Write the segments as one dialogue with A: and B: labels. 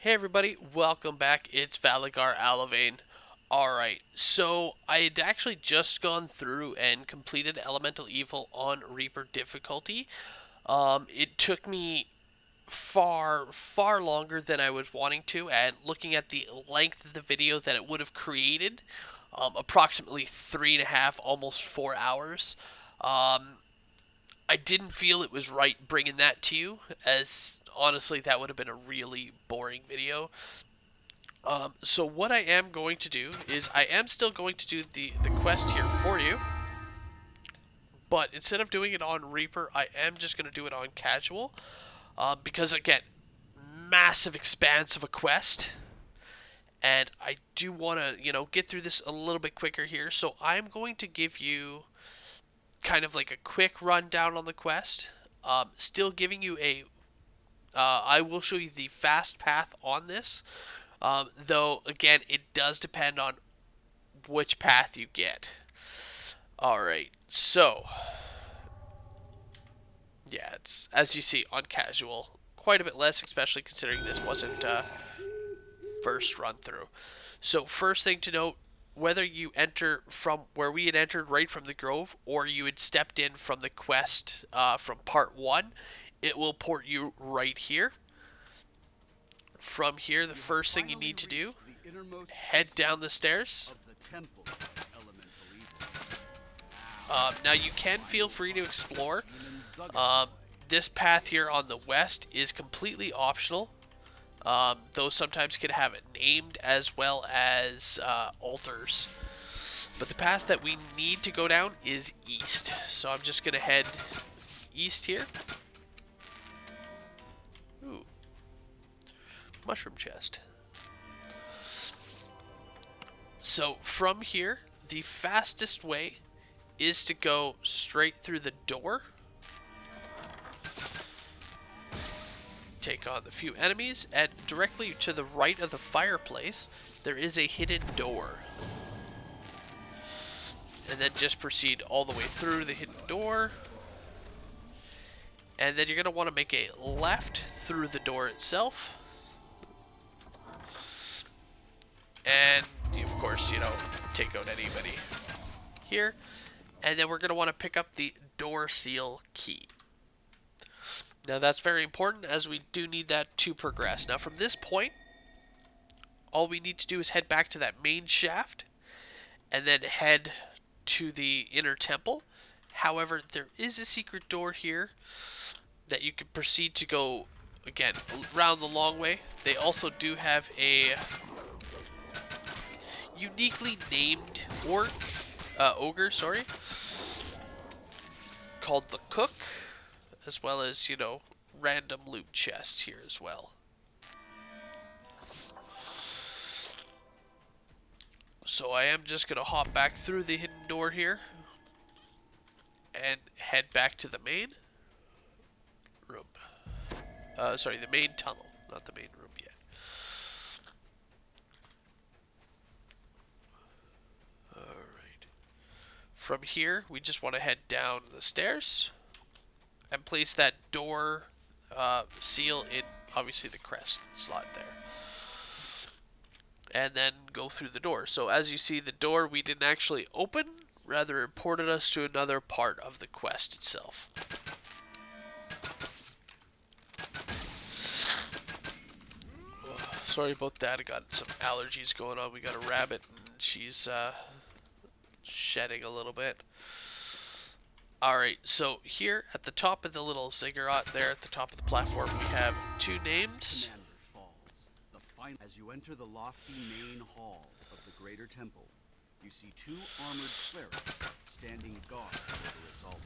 A: Hey everybody, welcome back. It's Valagar Aloevain. Alright, so I had actually just gone through and completed Elemental Evil on Reaper difficulty. It took me far longer than I was wanting to, and looking at the length of the video that it would have created, approximately 3.5, almost 4 hours. Um, I didn't feel it was right bringing that to you, as honestly that would have been a really boring video. So what I am going to do is I am still going to do the quest here for you, but instead of doing it on Reaper, I am just going to do it on casual, because again, massive expanse of a quest, and I do want to, get through this a little bit quicker here, so I'm going to give you kind of like a quick rundown on the quest, still giving you I will show you the fast path on this, though again, it does depend on which path you get. Alright, so, yeah, it's, as you see, on casual, quite a bit less, especially considering this wasn't first run through. So, first thing to note, whether you enter from where we had entered right from the Grove, or you had stepped in from the quest from part 1, it will port you right here. From here, the first thing you need to do, head down the stairs. Now you can feel free to explore. This path here on the west is completely optional, though sometimes can have it named as well as altars. But the path that we need to go down is east. So I'm just going to head east here. Ooh. Mushroom chest. So from here, the fastest way is to go straight through the door. Take on the few enemies, and directly to the right of the fireplace, there is a hidden door. And then just proceed all the way through the hidden door. And then you're going to want to make a left through the door itself. And, of course, take out anybody here. And then we're going to want to pick up the door seal key. Now that's very important, as we do need that to progress. Now from this point, all we need to do is head back to that main shaft, and then head to the inner temple. However, there is a secret door here that you can proceed to go, again, around the long way. They also do have a uniquely named ogre, called the Cook, as well as, random loot chests here as well. So I am just going to hop back through the hidden door here and head back to the main room. Sorry, the main tunnel, not the main room yet. Alright. From here, we just want to head down the stairs and place that door seal in, obviously, the crest slot there. And then go through the door. So as you see, the door we didn't actually open, rather it ported us to another part of the quest itself. Sorry about that, I got some allergies going on. We got a rabbit and she's shedding a little bit. Alright, so here at the top of the little ziggurat there at the top of the platform, we have two names.
B: As you enter the lofty main hall of the Greater Temple, you see two armored clerics standing guard over its altar.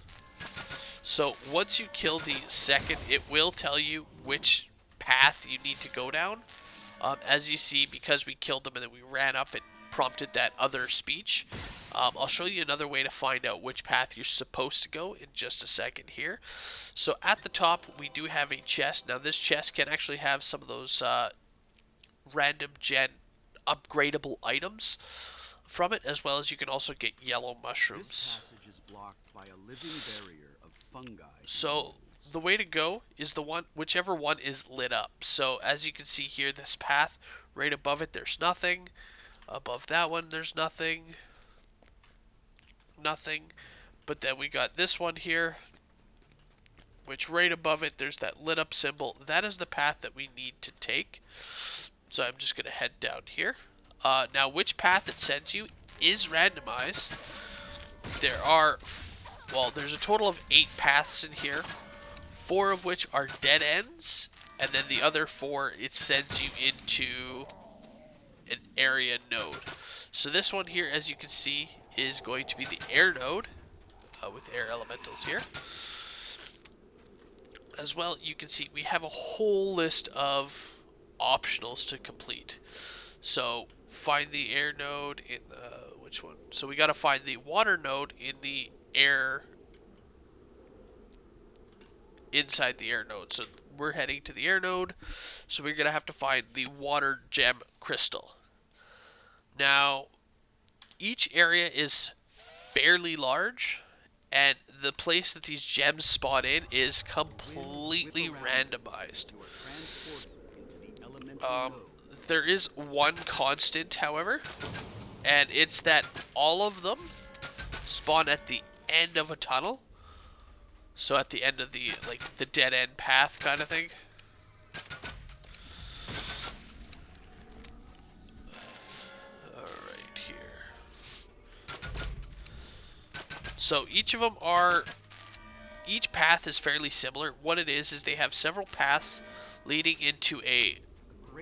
A: So once you kill the second, it will tell you which path you need to go down. As you see, because we killed them and then we ran up, it prompted that other speech. I'll show you another way to find out which path you're supposed to go in just a second here. So at the top, we do have a chest. Now this chest can actually have some of those random gen upgradable items from it, as well as you can also get yellow mushrooms.
B: This passage is blocked by a living barrier of fungi.
A: So the way to go is whichever one is lit up. So as you can see here, this path, right above it, there's nothing. Above that one, there's nothing. Nothing. But then we got this one here, which right above it, there's that lit up symbol. That is the path that we need to take. So I'm just going to head down here. Now, which path it sends you is randomized. There's a total of 8 paths in here, 4 of which are dead ends, and then the other 4, it sends you into an area node. So this one here, as you can see, is going to be the air node, with air elementals here. As well, you can see we have a whole list of optionals to complete. So find the air node in which one? So we got to find the water node in the air, inside the air node. So we're heading to the air node, so we're going to have to find the water gem crystal. Now, each area is fairly large, and the place that these gems spawn in is completely randomized. There is one constant, however, and it's that all of them spawn at the end of a tunnel. So at the end of the dead end path kind of thing. Alright, here. So each path is fairly similar. What it is they have several paths leading into a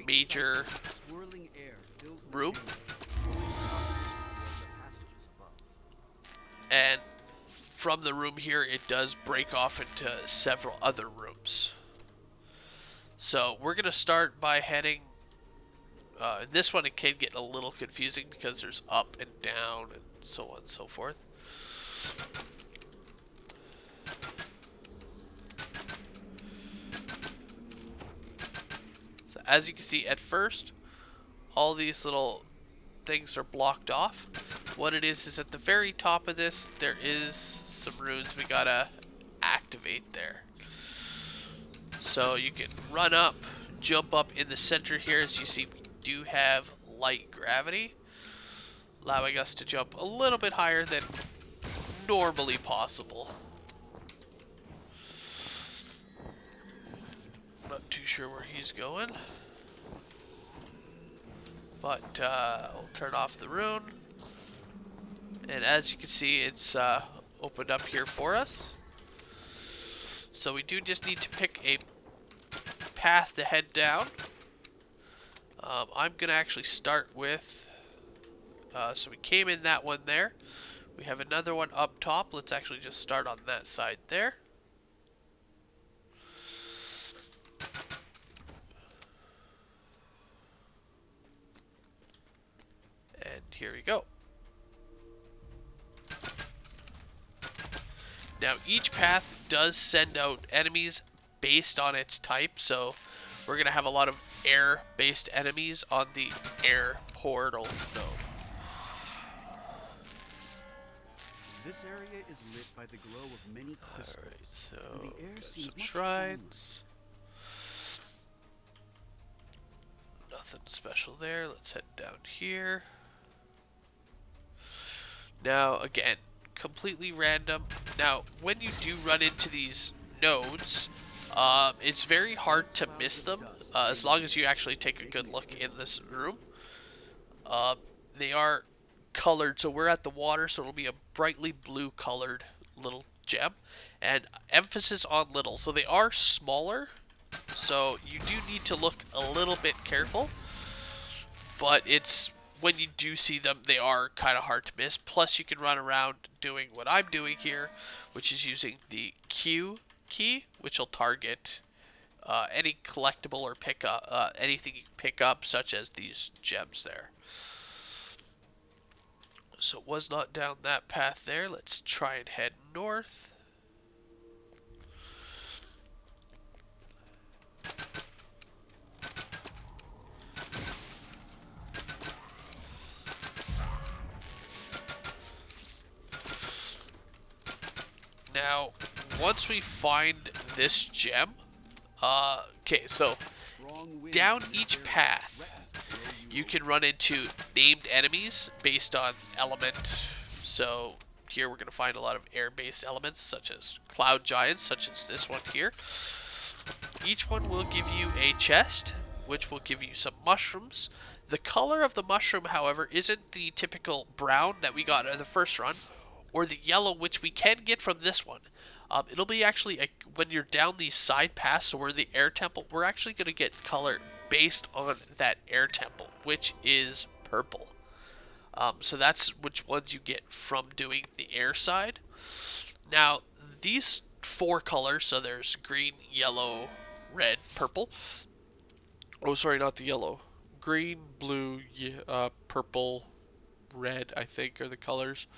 A: major room. And from the room here, it does break off into several other rooms. So we're going to start by heading, in this one it can get a little confusing because there's up and down and so on and so forth. So as you can see, at first, all these little things are blocked off. What it is at the very top of this, there is some runes we gotta activate there. So you can run up, jump up in the center here. As you see, we do have light gravity, allowing us to jump a little bit higher than normally possible. Not too sure where he's going, but we'll turn off the rune. And as you can see, it's opened up here for us. So we do just need to pick a path to head down. I'm gonna actually start with, so we came in that one there. We have another one up top. Let's actually just start on that side there. And here we go. Now each path does send out enemies based on its type, so we're going to have a lot of air-based enemies on the air portal node.
B: This area is lit by the glow of many crystals.
A: Alright, so
B: the air seems
A: some
B: much
A: shrines. Nothing special there. Let's head down here. Now again, completely random. Now, when you do run into these nodes, it's very hard to miss them, as long as you actually take a good look in this room. They are colored, so we're at the water, so it'll be a brightly blue colored little gem, and emphasis on little. So they are smaller, so you do need to look a little bit careful, but it's, when you do see them, they are kind of hard to miss. Plus, you can run around doing what I'm doing here, which is using the Q key, which will target any collectible or pick up anything you pick up, such as these gems there. So it was not down that path there. Let's try and head north. Now, once we find this gem. Okay, so
B: Strong winds
A: down
B: in this
A: each
B: area
A: path,
B: threaten to blow you
A: you
B: over.
A: can run into named enemies based on element. So here we're going to find a lot of air-based elements, such as cloud giants, such as this one here. Each one will give you a chest, which will give you some mushrooms. The color of the mushroom, however, isn't the typical brown that we got in the first run, or the yellow, which we can get from this one. It'll be actually, when you're down these side paths, so where the air temple, we're actually going to get color based on that air temple, which is purple. So that's which ones you get from doing the air side. Now, these four colors, so there's green, yellow, red, purple. Oh, sorry, not the yellow. Green, blue, purple, red, I think, are the colors.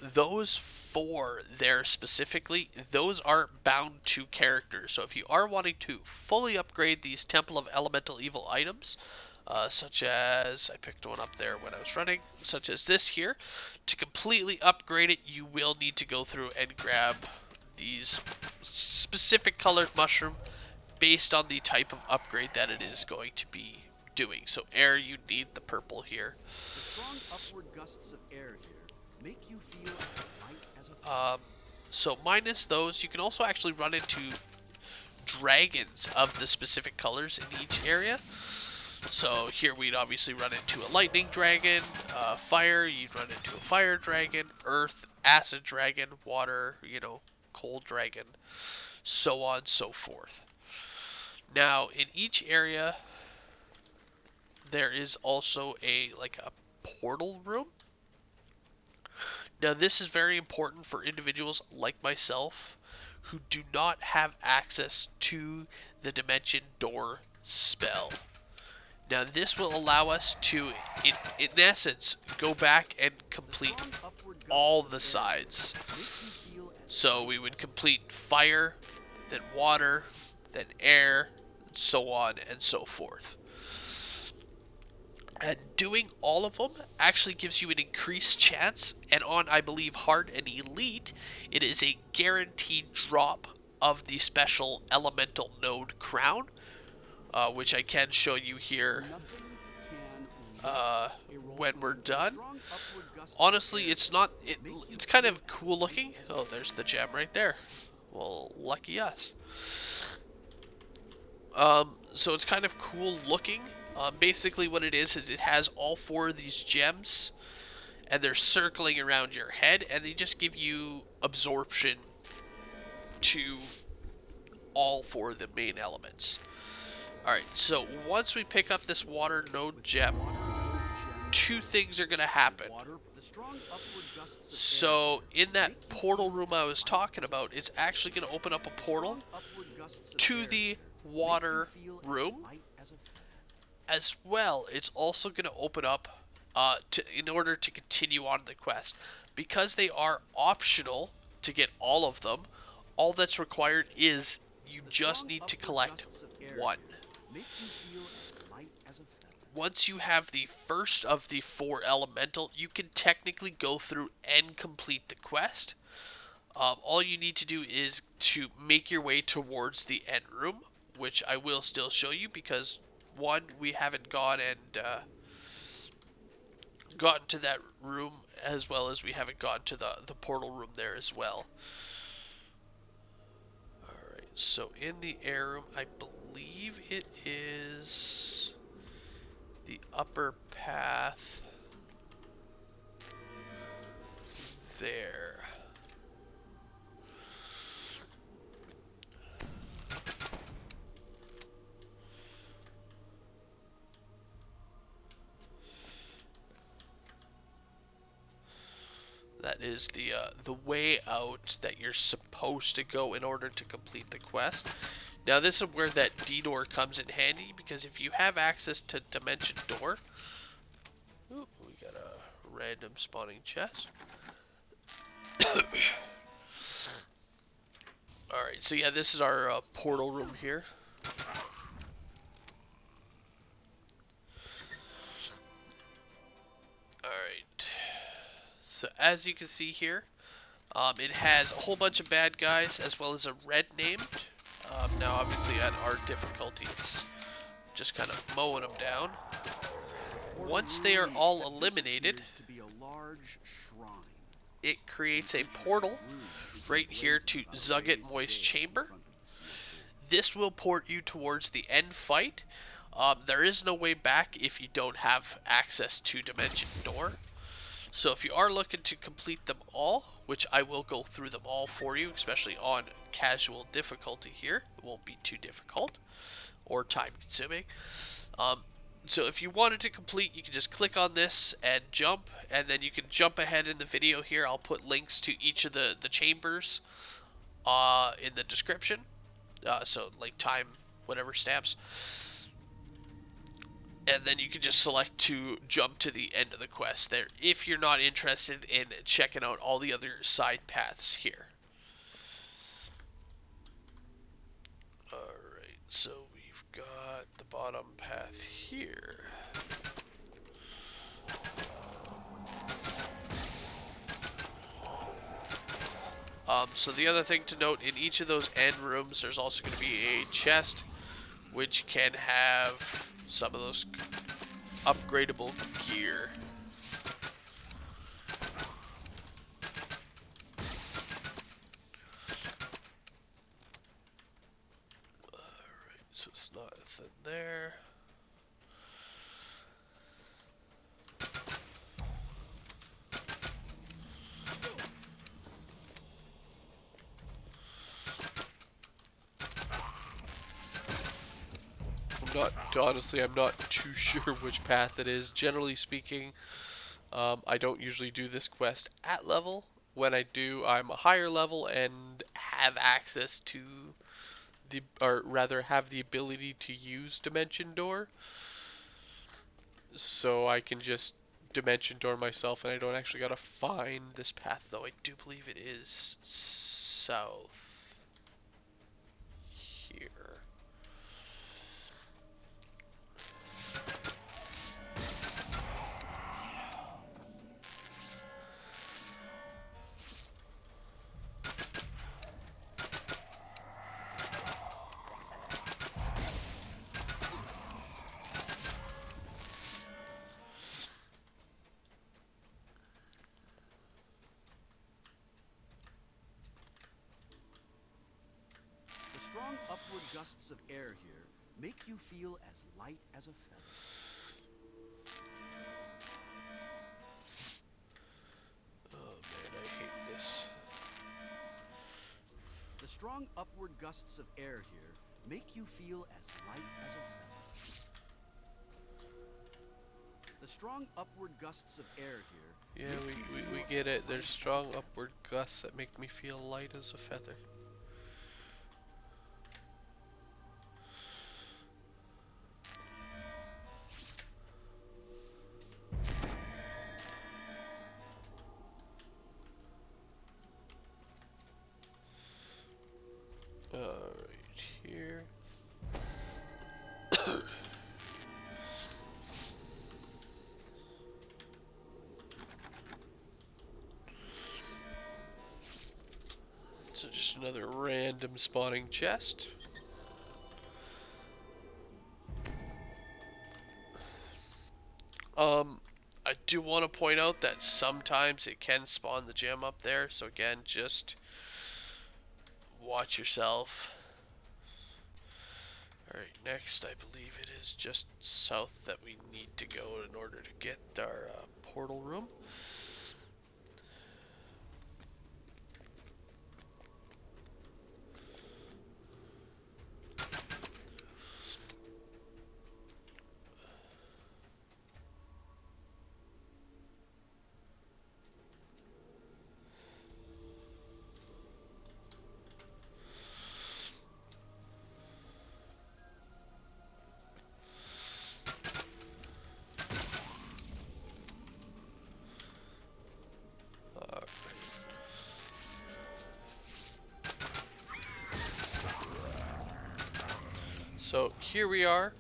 A: Those four there specifically, those are bound to characters. So if you are wanting to fully upgrade these Temple of Elemental Evil items, such as, I picked one up there when I was running, such as this here, to completely upgrade it, you will need to go through and grab these specific colored mushroom based on the type of upgrade that it is going to be doing. So air, you need the purple here.
B: The strong upward gusts of air here make you feel as light as a feather.
A: Um, so minus those, you can also actually run into dragons of the specific colors in each area. So here we'd obviously run into a lightning dragon, fire, you'd run into a fire dragon, earth, acid dragon, water, cold dragon, so on and so forth. Now in each area there is also a portal room. Now this is very important for individuals like myself who do not have access to the Dimension Door spell. Now this will allow us to, in essence, go back and
B: The
A: complete
B: strong upward
A: all
B: gusts of
A: the
B: air here
A: sides.
B: make you feel as
A: So
B: light
A: we would
B: as a
A: complete fire, then water, then air, so on and so forth. And doing all of them actually gives you an increased chance, and on, I believe, hard and elite, it is a guaranteed drop of the special elemental node crown, which I can show you here
B: nothing can
A: uh,
B: eroll
A: when we're
B: through the
A: done.
B: strong upward gusts of
A: Honestly,
B: air
A: it's
B: here
A: not.
B: make you
A: It's kind
B: feel
A: of
B: as
A: cool
B: light
A: looking.
B: as a
A: Oh,
B: feather.
A: there's the gem right there. Well, lucky us. So it's kind of cool looking. Basically, what it is it has all four of these gems, and they're circling around your head, and they just give you absorption to all four of the main elements. Alright, so once we pick up this water node
B: With the
A: gem,
B: water node gem
A: two
B: selected,
A: things are going to
B: the
A: happen.
B: water, the strong upward gusts of air
A: So
B: here
A: in that
B: make you
A: portal
B: feel
A: room I
B: as
A: was
B: light
A: talking
B: as a
A: about,
B: feather.
A: it's actually going to open up a
B: The
A: portal
B: strong upward gusts of
A: to
B: air
A: the
B: here make you
A: water
B: feel as
A: room.
B: light as a feather.
A: As well, it's also going to open up in order to continue on the quest. Because they are optional to get all of them, all that's required is you
B: The
A: just
B: strong
A: need to
B: upward
A: collect
B: gusts of air
A: one.
B: here make you feel as light as a feather.
A: Once you have the first of the four elemental, you can technically go through and complete the quest. All you need to do is to make your way towards the end room, which I will still show you because one, we haven't gone and gotten to that room, as well as we haven't gone to the portal room there as well. Alright, so in the air room, I believe it is the upper path there. That is the way out that you're supposed to go in order to complete the quest. Now this is where that D-door comes in handy, because if you have access to Dimension Door... Ooh, we got a random spawning chest. Alright, so yeah, this is our portal room here. Alright. So as you can see here, It has a whole bunch of bad guys as well as a red named. Now, obviously, at our difficulty, it's just kind of mowing them down.
B: Portal
A: Once they are
B: room,
A: all
B: except this
A: eliminated,
B: appears to be a large shrine.
A: it creates a
B: Once entering
A: portal
B: the room, it is
A: right here
B: emblazoned
A: to
B: on a
A: Zugget
B: raised
A: Moist
B: dais in
A: Chamber.
B: front of the sealed door.
A: This will port you towards the end fight. There is no way back if you don't have access to Dimension Door. So if you are looking to complete them all, which I will go through them all for you, especially on casual difficulty here, it won't be too difficult or time consuming. Um, so if you wanted to complete, you can just click on this and jump, and then you can jump ahead in the video here. I'll put links to each of the chambers in the description. So like time, whatever stamps. And then you can just select to jump to the end of the quest there if you're not interested in checking out all the other side paths here. Alright, so we've got the bottom path here. So the other thing to note, in each of those end rooms, there's also going to be a chest, which can have some of those upgradable gear. Alright, so it's not a thing there. Honestly, I'm not too sure which path it is. Generally speaking, I don't usually do this quest at level. When I do, I'm a higher level and have access to or rather have the ability to use Dimension Door. So I can just Dimension Door myself and I don't actually gotta find this path, though I do believe it is south here.
B: The strong upward gusts of air here make you feel as light as a feather.
A: Oh man, I hate this.
B: The strong upward gusts of air here make you feel as light as a feather. The strong upward gusts of air here.
A: Yeah, we get it. There's strong upward gusts that make me feel light as a feather. Alright, here. So just another random spawning chest. I do want to point out that sometimes it can spawn the gem up there, so again, just watch yourself. Alright, next I believe it is just south that we need to go in order to get our portal room. So here we are,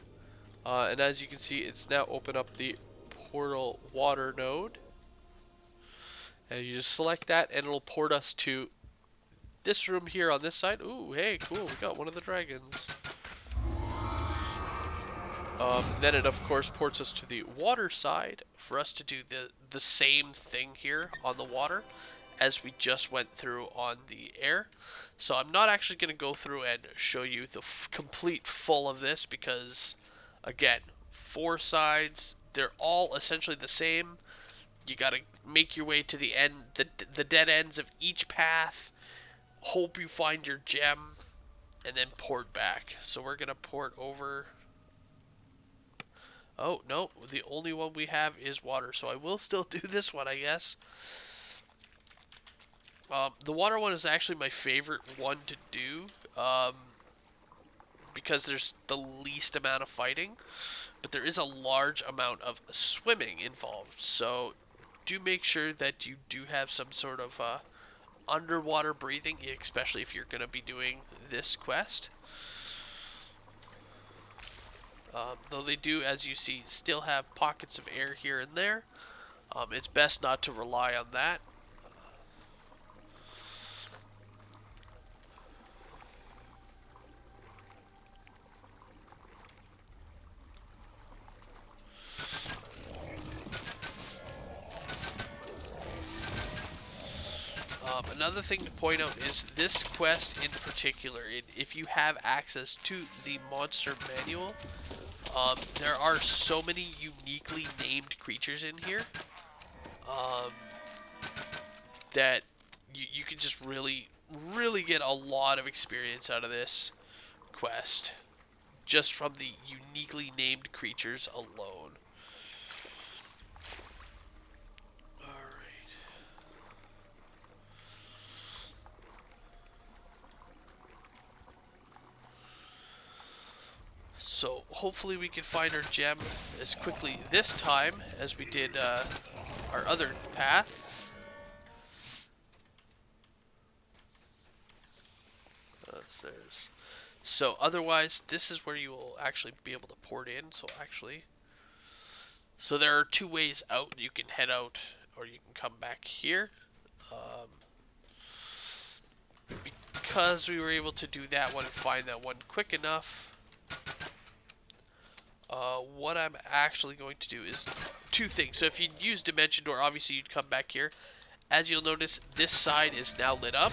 A: and as you can see, it's now opened up the portal water node. And you just select that, and it'll port us to this room here on this side. Ooh, hey, cool, we got one of the dragons. Then it of course ports us to the water side for us to do the same thing here on the water as we just went through on the air. So I'm not actually going to go through and show you the complete full of this because, again, 4 sides, they're all essentially the same. You got to make your way to the end, the dead ends of each path, hope you find your gem, and then port back. So we're going to port over. Oh, no, the only one we have is water, so I will still do this one, I guess. The water one is actually my favorite one to do, because there's the least amount of fighting, but there is a large amount of swimming involved, so do make sure that you do have some sort of underwater breathing, especially if you're going to be doing this quest. Though they do, as you see, still have pockets of air here and there. It's best not to rely on that. Another thing to point out is this quest in particular, if you have access to the monster manual, there are so many uniquely named creatures in here um, that you can just really get a lot of experience out of this quest just from the uniquely named creatures alone. Alright. So hopefully we can find our gem as quickly this time as we did our other path. So otherwise, this is where you will actually be able to port in. So there are 2 ways out. You can head out, or you can come back here. Um, because we were able to do that one and find that one quick enough, what I'm actually going to do is 2 things. So if you use Dimension Door, obviously you'd come back here. As you'll notice, this side is now lit up.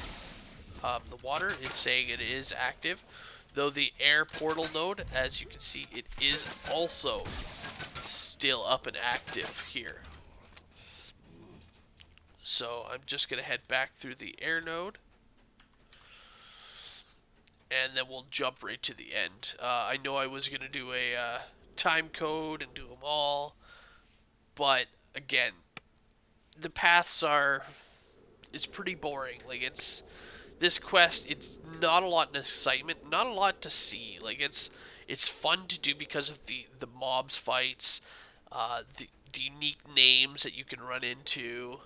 A: The water is saying it is active, though the air portal node, as you can see, it is also still up and active here. So I'm just going to head back through the air node, and then we'll jump right to the end. I know I was going to do a time code and do them all, but again, the paths are, it's pretty boring. Like, it's this quest, it's not a lot of excitement, not a lot to see. Like, it's fun to do because of the mobs fights, the unique names that you can run into,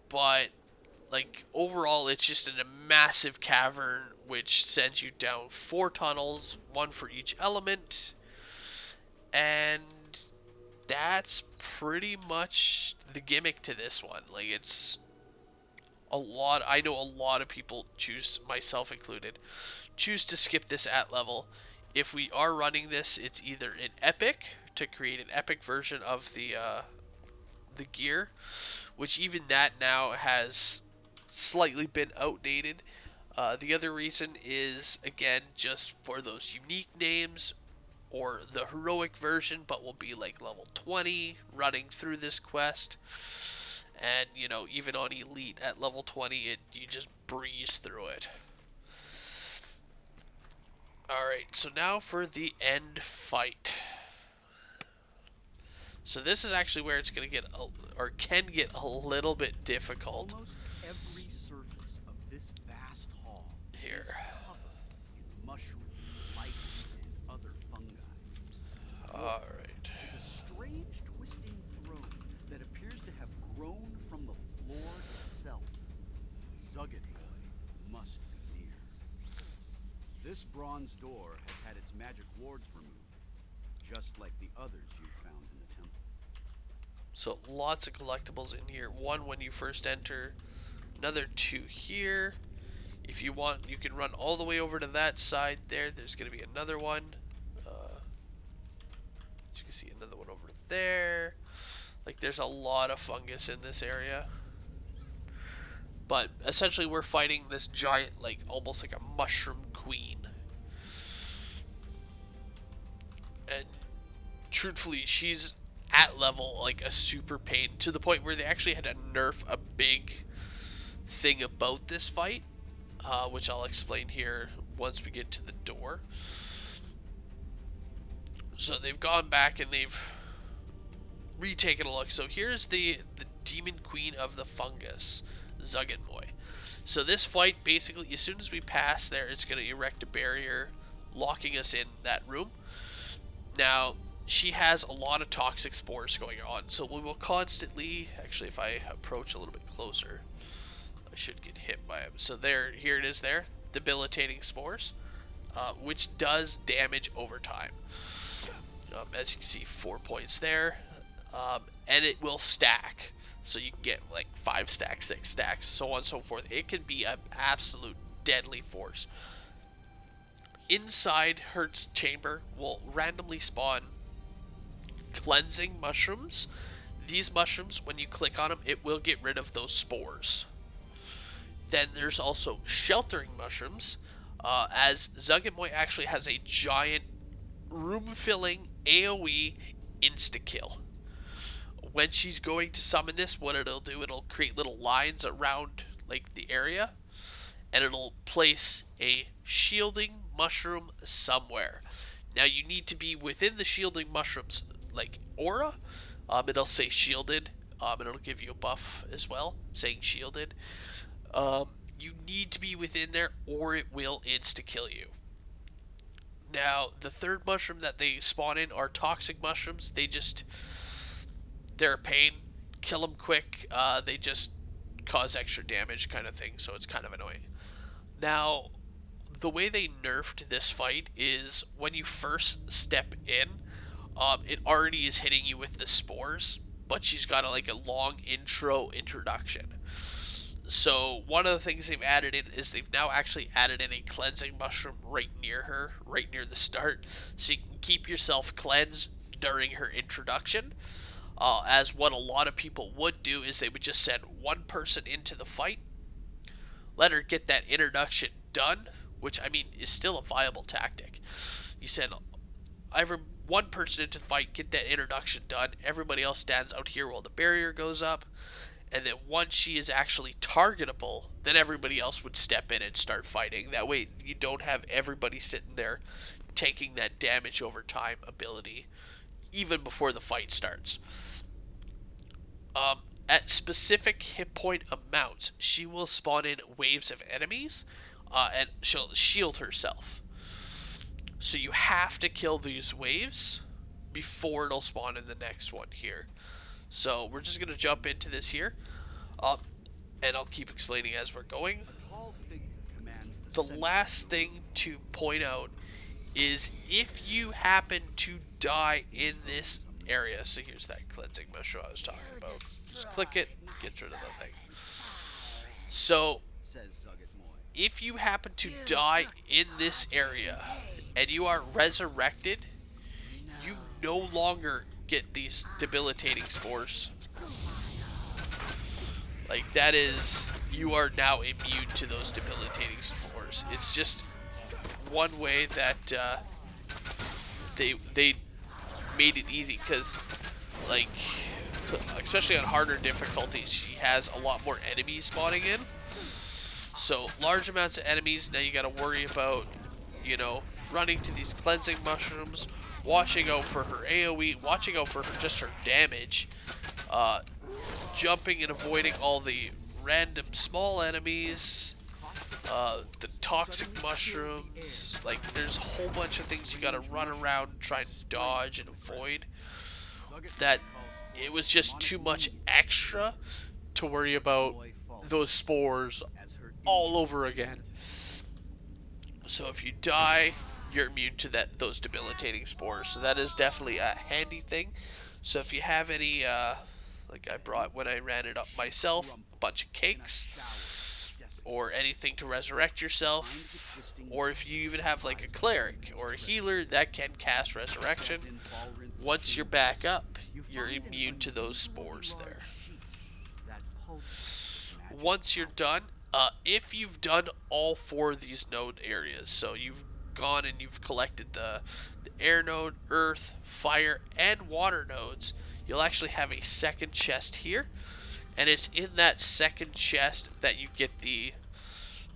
A: but like overall it's just in a massive cavern which sends you down 4 tunnels, one for each element, and that's pretty much the gimmick to this one. Like, it's a lot, I know a lot of people choose, myself included, choose to skip this at level. If we are running this, it's either in epic to create an epic version of the gear, which even that now has slightly been outdated. The other reason is, again, just for those unique names, or the heroic version, but will be like level 20 running through this quest. And, you know, even on elite at level 20, you just breeze through it. Alright, so now for the end fight. So this is actually where it's going to get, or can get a little bit difficult.
B: Almost every surface of this vast hall
A: Here.
B: is covered in mushrooms, lichens, and other fungi.
A: Alright.
B: Is a strange twisting throne that appears to have grown from the floor itself. Zuggatoy must be near. This bronze door has had its magic wards removed, just like the others you found in the temple.
A: So lots of collectibles in here. One when you first enter, another two here. If you want, you can run all the way over to that side there. There's going to be another one. As you can see, another one over there. Like, there's a lot of fungus in this area. But essentially, we're fighting this giant, like, almost like a mushroom queen. And truthfully, she's at level, like, a super pain. To the point where they actually had to nerf a big thing about this fight. Which I'll explain here once we get to the door. So they've gone back and they've retaken a look. So here's the demon queen of the fungus, Zuggenmoy. So this fight, basically, as soon as we pass there, it's going to erect a barrier, locking us in that room. Now, she has a lot of toxic spores going on, so we will constantly, actually, if I approach a little bit closer, I should get hit by them. So there, here it is there, debilitating spores, which does damage over time. As you can see, 4 points there, and it will stack. So you can get like 5 stacks, 6 stacks, so on and so forth. It can be an absolute deadly force. Inside Hert's chamber will randomly spawn cleansing mushrooms. These mushrooms, when you click on them, it will get rid of those spores. Then there's also sheltering mushrooms, as Zuggenmoy actually has a giant room-filling AoE insta-kill. When she's going to summon this, what it'll do, it'll create little lines around like the area, and it'll place a shielding mushroom somewhere. Now you need to be within the shielding mushroom's like aura. It'll say shielded, and it'll give you a buff as well, saying shielded. Um, you need to be within there, or it will insta kill you. Now the third mushroom that they spawn in are toxic mushrooms. They're a pain. Kill them quick. They just cause extra damage, kind of thing. So it's kind of annoying. Now, the way they nerfed this fight is when you first step in, it already is hitting you with the spores, but she's got like a long introduction. So one of the things they've added in is they've now actually added in a cleansing mushroom right near her, right near the start, so you can keep yourself cleansed during her introduction. As what a lot of people would do is they would just send one person into the fight, let her get that introduction done, which I mean is still a viable tactic. You send every one person into the fight, get that introduction done. Everybody else stands out here while the barrier goes up, and then once she is actually targetable, then everybody else would step in and start fighting. That way, you don't have everybody sitting there taking that damage over time ability even before the fight starts. Um, at specific hit point amounts, she will spawn in waves of enemies, and she'll shield herself. So you have to kill these waves before it'll spawn in the next one here. So we're just gonna jump into this here, uh, and I'll keep explaining as we're going.
B: A tall figure commands the
A: The
B: center of
A: last
B: the room.
A: thing to point out is if you happen to die in this area. So here's that cleansing mushroom I was talking about. Just click it, gets rid of the thing. So if you happen to die in this area and you are resurrected, you no longer get these debilitating spores. Like, that is, you are now immune to those debilitating spores. It's just one way that they made it easy, because like, especially on harder difficulties, she has a lot more enemies spawning in. So large amounts of enemies. Now you got to worry about, running to these cleansing mushrooms, watching out for her AoE, watching out for just her damage, jumping and avoiding all the random small enemies, the toxic mushrooms. Like, there's a whole bunch of things you gotta run around and try and dodge and avoid, that it was just too much extra to worry about those spores all over again. So if you die, you're immune to those debilitating spores. So that is definitely a handy thing. So if you have any Like I brought when I ran it up
B: She
A: myself, a
B: crumpled
A: bunch of
B: in a
A: cakes,
B: shower of
A: or
B: desiccates.
A: anything to resurrect
B: Behind the
A: yourself.
B: twisting
A: Or if
B: blade
A: you even have like a
B: lies
A: cleric
B: Aloevain's
A: or a
B: treasure.
A: healer that can cast
B: Just as
A: resurrection,
B: in Falrinth's
A: once you're
B: chambers,
A: back up,
B: you
A: you're
B: find an
A: immune to those
B: unusually
A: spores
B: large
A: there.
B: sheet that pulsates with magic
A: Once you're
B: power.
A: done, if you've done all four of these node areas, so you've gone and you've collected the air node, earth, fire, and water nodes, you'll actually have a second chest here, and it's in that second chest that you get the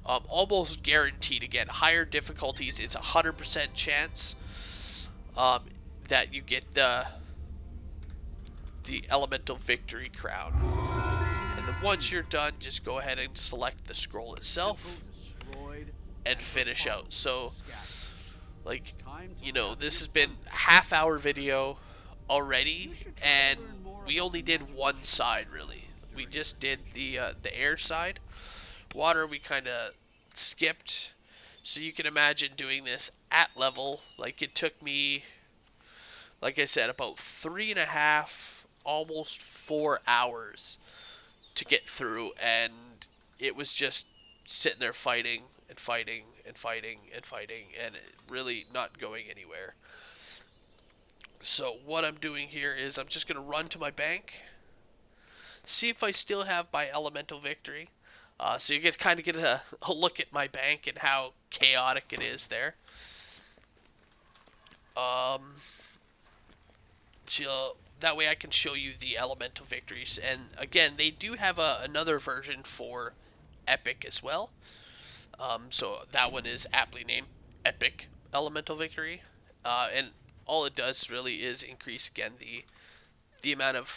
A: almost guaranteed again higher difficulties. It's 100% chance um, that you get the elemental victory crown. And then once you're done, just go ahead and select the scroll
B: The temple
A: itself
B: destroyed
A: and
B: and her
A: finish out.
B: followers
A: So,
B: scattered.
A: like,
B: It's time to
A: you know,
B: wrap the
A: this has been a
B: abundance.
A: half-hour video
B: You
A: already,
B: should try to
A: and
B: learn more
A: we
B: about the
A: only did
B: magical
A: one
B: sheets
A: side really. We
B: during
A: just did
B: vacation.
A: the air side. Water we kind of skipped. So you can imagine doing this at level. Like it took me, like I said, about 3.5, almost 4 hours to get through, and it was just sitting there fighting and fighting and fighting and fighting, and really not going anywhere. So what I'm doing here is I'm just gonna run to my bank, see if I still have my elemental victory. So you get kind of get a look at my bank and how chaotic it is there. Um, so that way I can show you the elemental victories. And again, they do have another version for Epic as well. So that one is aptly named Epic Elemental Victory, and all it does really is increase again the amount of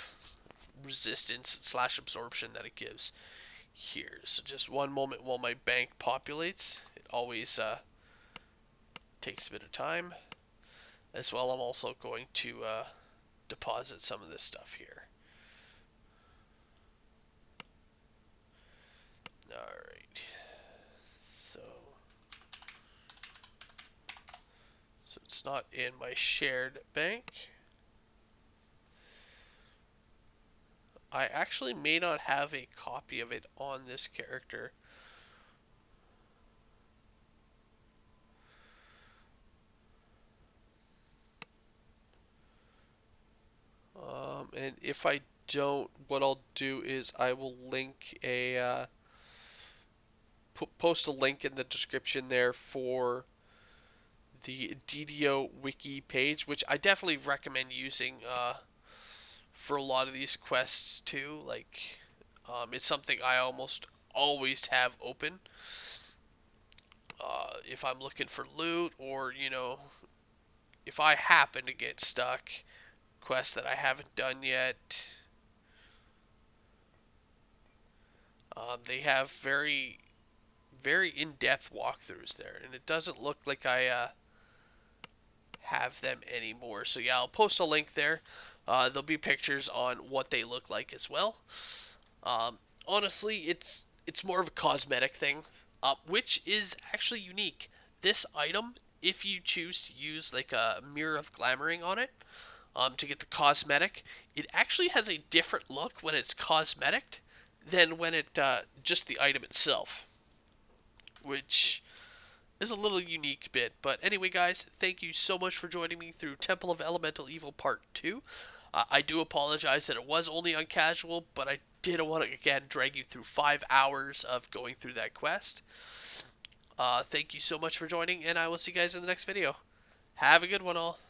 A: resistance slash absorption that it gives here. So just one moment while my bank populates. It always takes a bit of time. As well, I'm also going to deposit some of this stuff here. Alright, so it's not in my shared bank. I actually may not have a copy of it on this character. And if I don't, what I'll do is I will link post a link in the description there for the DDO wiki page, which I definitely recommend using for a lot of these quests too. Like, it's something I almost always have open. If I'm looking for loot, or if I happen to get stuck, quests that I haven't done yet, they have very in-depth walkthroughs there, and it doesn't look like I have them anymore. So yeah, I'll post a link there. There'll be pictures on what they look like as well. Um, Honestly, it's more of a cosmetic thing, which is actually unique. This item, if you choose to use like a mirror of glamoring on it, to get the cosmetic, it actually has a different look when it's cosmetic than when it just the item itself, which is a little unique bit. But anyway, guys, thank you so much for joining me through Temple of Elemental Evil Part 2. I do apologize that it was only on casual, but I did want to again drag you through 5 hours of going through that quest. Thank you so much for joining, and I will see you guys in the next video. Have a good one, all.